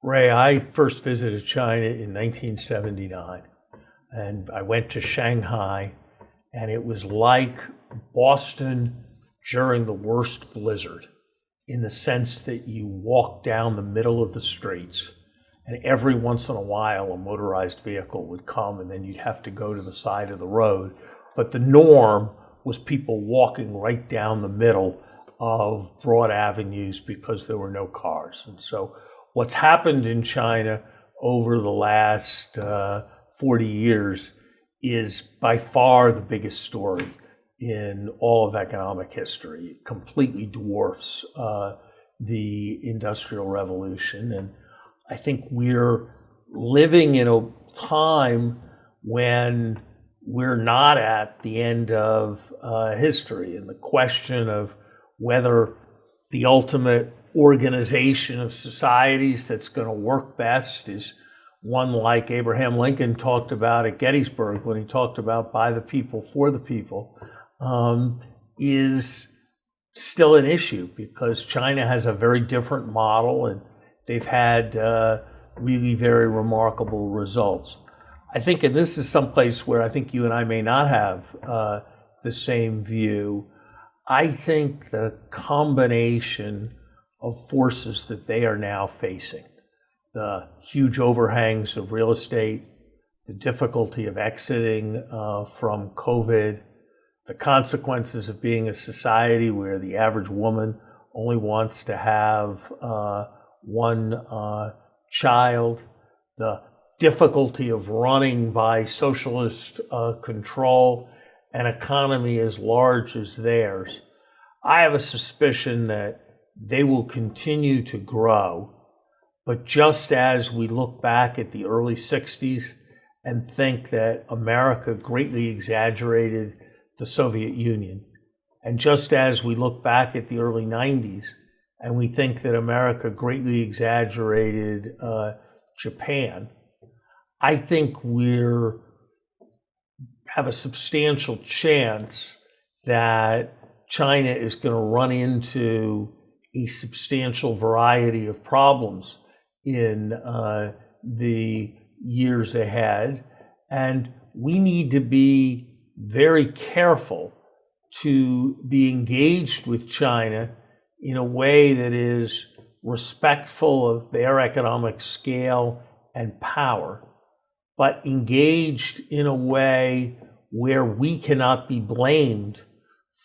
Ray, I first visited China in 1979, and I went to Shanghai, and it was like Boston during the worst blizzard, in the sense that you walk down the middle of the streets, and every once in a while a motorized vehicle would come, and then you'd have to go to the side of the road. But the norm was people walking right down the middle of broad avenues because there were no cars. And so what's happened in China over the last 40 years is by far the biggest story in all of economic history. It completely dwarfs the Industrial Revolution. And I think we're living in a time when we're not at the end of history. And the question of whether the ultimate organization of societies that's going to work best is one like Abraham Lincoln talked about at Gettysburg when he talked about by the people, for the people, is still an issue, because China has a very different model and they've had really very remarkable results. I think, and this is someplace where I think you and I may not have the same view, I think the combination of forces that they are now facing, the huge overhangs of real estate, the difficulty of exiting from COVID, the consequences of being a society where the average woman only wants to have one child, the difficulty of running by socialist control an economy as large as theirs. I have a suspicion that they will continue to grow, but just as we look back at the early 60s and think that America greatly exaggerated the Soviet Union, and just as we look back at the early 90s and we think that America greatly exaggerated Japan, I think we're have a substantial chance that China is going to run into a substantial variety of problems in the years ahead. And we need to be very careful to be engaged with China in a way that is respectful of their economic scale and power, but engaged in a way where we cannot be blamed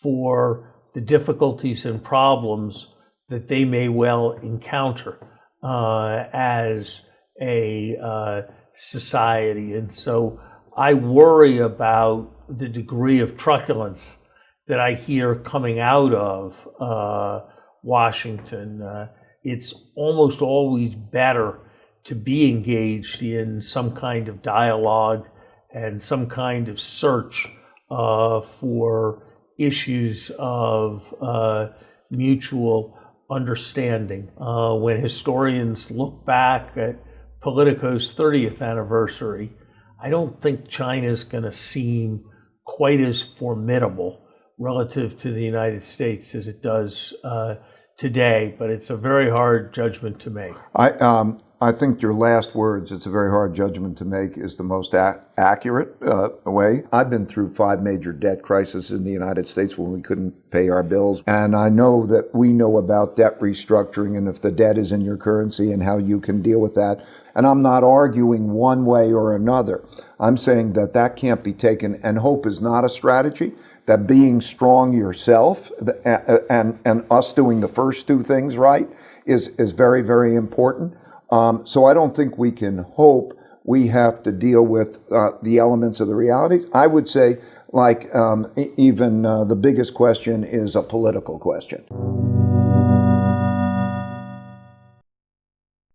for the difficulties and problems that they may well encounter as a society. And so I worry about the degree of truculence that I hear coming out of Washington. It's almost always better to be engaged in some kind of dialogue and some kind of search for issues of mutual understanding. When historians look back at Politico's 30th anniversary, I don't think China is going to seem quite as formidable relative to the United States as it does today, but it's a very hard judgment to make. I think your last words, it's a very hard judgment to make, is the most accurate way. I've been through 5 major debt crises in the United States when we couldn't pay our bills. And I know that we know about debt restructuring and if the debt is in your currency and how you can deal with that. And I'm not arguing one way or another. I'm saying that that can't be taken, and hope is not a strategy, that being strong yourself and us doing the first 2 things right is very, very important. So I don't think we can hope. We have to deal with the elements of the realities. I would say, like, even the biggest question is a political question.